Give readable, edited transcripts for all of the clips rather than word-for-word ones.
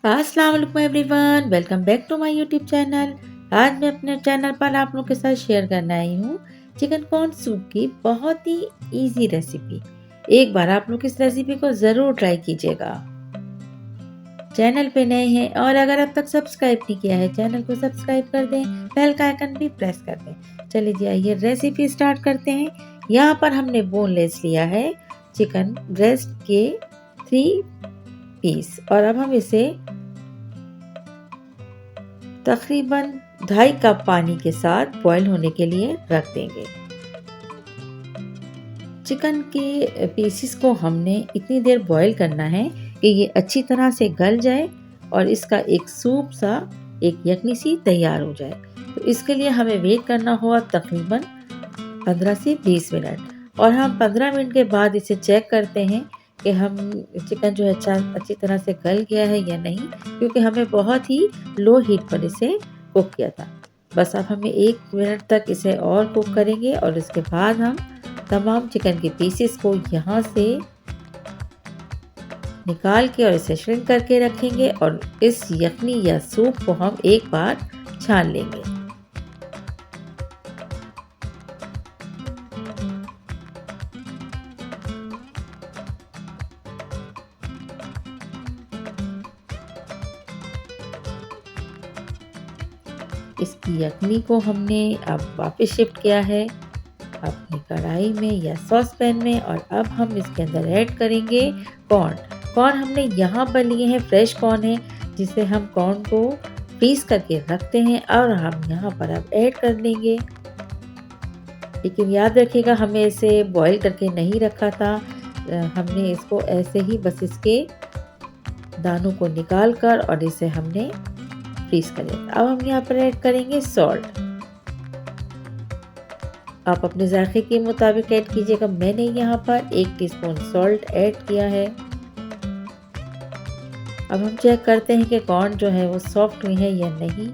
अस्सलाम वालेकुम everyone, welcome back to my YouTube channel. आज मैं अपने चैनल पर आप लोगों के साथ शेयर करने आई हूँ चिकन कॉर्न सूप की बहुत ही इजी रेसिपी। एक बार आप लोग इस रेसिपी को ज़रूर ट्राई कीजिएगा। चैनल पे नए हैं और अगर अब तक सब्सक्राइब नहीं किया है चैनल को सब्सक्राइब कर दें, बेल का आइकन भी प्रेस कर दें। चलिए जी आइए रेसिपी स्टार्ट करते हैं। यहाँ पर हमने बोनलेस लिया है चिकन ब्रेस्ट के 3 पीस और अब हम इसे तकरीबन 2.5 कप पानी के साथ बॉईल होने के लिए रख देंगे। चिकन के पीसेस को हमने इतनी देर बॉईल करना है कि ये अच्छी तरह से गल जाए और इसका एक सूप सा, एक यखनी सी तैयार हो जाए। तो इसके लिए हमें वेट करना होगा तकरीबन 15 से 20 मिनट और हम 15 मिनट के बाद इसे चेक करते हैं कि हम चिकन जो है अच्छी तरह से गल गया है या नहीं, क्योंकि हमें बहुत ही लो हीट पर इसे कुक किया था। बस अब हमें 1 मिनट तक इसे और कुक करेंगे और इसके बाद हम तमाम चिकन के पीसेस को यहाँ से निकाल के और इसे श्रिंक करके रखेंगे और इस यखनी या सूप को हम एक बार छान लेंगे। इसकी यखनी को हमने अब वापस शिफ्ट किया है अपनी कढ़ाई में या सॉस पैन में और अब हम इसके अंदर ऐड करेंगे कॉर्न हमने यहाँ पर लिए हैं फ्रेश कॉर्न है, जिसे हम कॉर्न को पीस करके रखते हैं और हम यहाँ पर अब ऐड कर लेंगे। लेकिन याद रखिएगा हमें इसे बॉईल करके नहीं रखा था, हमने इसको ऐसे ही बस इसके दानों को निकाल कर और इसे हमने फ्रीज कर लिया। अब हम यहाँ पर ऐड करेंगे सॉल्ट। आप अपने जायके के मुताबिक ऐड कीजिएगा। मैंने यहाँ पर 1 टीस्पून सॉल्ट ऐड किया है। अब हम चेक करते हैं कि कॉर्न जो है वो सॉफ्ट हुई है या नहीं।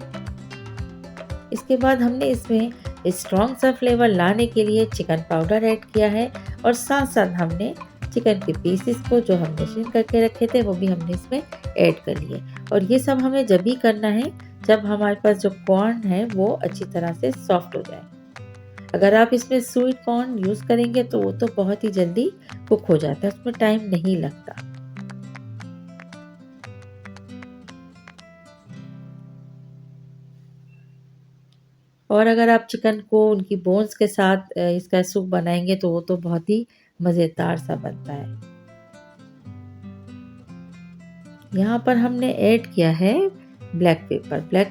इसके बाद हमने इसमें स्ट्रॉन्ग सा फ्लेवर लाने के लिए चिकन पाउडर ऐड किया है और साथ साथ हमने चिकन के पीसेस को जो हमने श्रिंक करके रखे थे वो भी हमने इसमें ऐड कर लिए। और ये सब हमें जब भी करना है जब हमारे पास जो कॉर्न है वो अच्छी तरह से सॉफ्ट हो जाए। अगर आप इसमें स्वीट कॉर्न यूज़ करेंगे तो वो तो बहुत ही जल्दी कुक हो जाता है, उसमें टाइम नहीं लगता। और अगर आप चिकन को उनकी बोन्स के साथ इसका सूप बनाएंगे तो वो तो बहुत ही मज़ेदार सा बनता है। यहाँ पर हमने ऐड किया है ब्लैक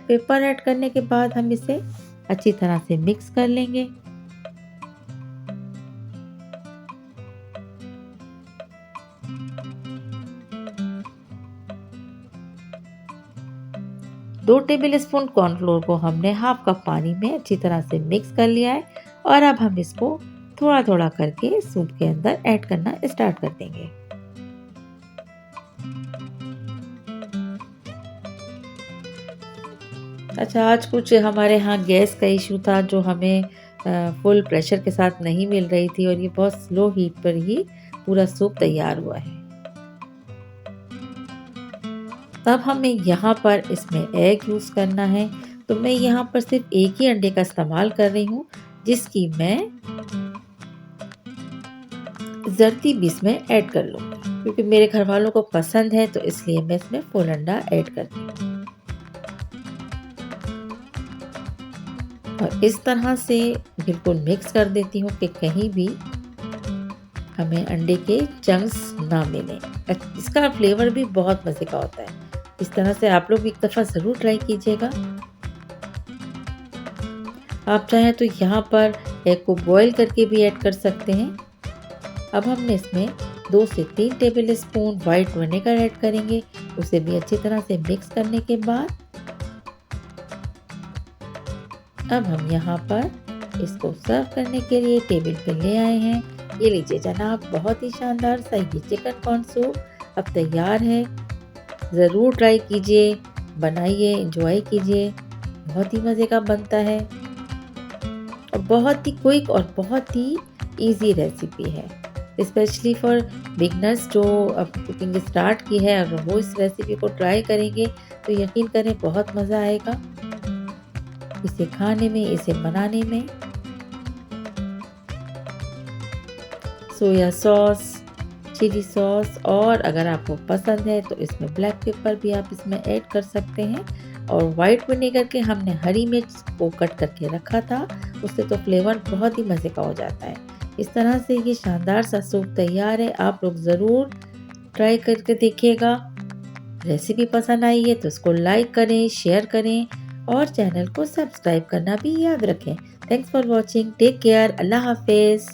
पेपर ऐड करने के बाद हम इसे अच्छी तरह से मिक्स कर लेंगे। दो टेबल स्पून कॉर्नफ्लोर को हमने हाफ कप पानी में अच्छी तरह से मिक्स कर लिया है और अब हम इसको थोड़ा थोड़ा करके सूप के अंदर ऐड करना स्टार्ट कर देंगे। अच्छा, आज कुछ हमारे यहाँ गैस का इशू था जो हमें फुल प्रेशर के साथ नहीं मिल रही थी और ये बहुत स्लो हीट पर ही पूरा सूप तैयार हुआ है। तब हमें यहाँ पर इसमें एग यूज़ करना है, तो मैं यहाँ पर सिर्फ एक ही अंडे का इस्तेमाल कर रही हूँ जिसकी मैं जर्दी भी इसमें ऐड कर लूँगी, क्योंकि मेरे घर वालों को पसंद है तो इसलिए मैं इसमें फुल अंडा ऐड करती हूँ। और इस तरह से बिल्कुल मिक्स कर देती हूँ कि कहीं भी हमें अंडे के चंक्स ना मिले। इसका फ्लेवर भी बहुत मज़े का होता है। इस तरह से आप लोग एक दफ़ा ज़रूर ट्राई कीजिएगा। आप चाहें तो यहाँ पर एग को बॉईल करके भी ऐड कर सकते हैं। अब हमने इसमें 2 से 3 table spoon white vinegar add करेंगे। उसे भी अच्छी तरह से मिक्स करने के बाद अब हम यहाँ पर इसको सर्व करने के लिए टेबल पे ले आए हैं। ये लीजिए जनाब, बहुत ही शानदार सा ये चिकन कॉर्न सूप अब तैयार है। ज़रूर ट्राई कीजिए, बनाइए, एंजॉय कीजिए। बहुत ही मज़े का बनता है और बहुत ही क्विक और बहुत ही इजी रेसिपी है। स्पेशली फॉर बिगनर्स जो अब कुकिंग स्टार्ट की है, अगर वो इस रेसिपी को ट्राई करेंगे तो यकीन करें बहुत मज़ा आएगा इसे खाने में, इसे बनाने में। सोया सॉस, चिली सॉस और अगर आपको पसंद है तो इसमें ब्लैक पेपर भी आप इसमें ऐड कर सकते हैं। और वाइट विनेगर के हमने हरी मिर्च को कट करके रखा था, उससे तो फ्लेवर बहुत ही मज़े का हो जाता है। इस तरह से ये शानदार सा सूप तैयार है, आप लोग ज़रूर ट्राई करके देखिएगा। रेसिपी पसंद आई है तो इसको लाइक करें, शेयर करें और चैनल को सब्सक्राइब करना भी याद रखें। Thanks for watching, take care, अल्लाह हाफिज़।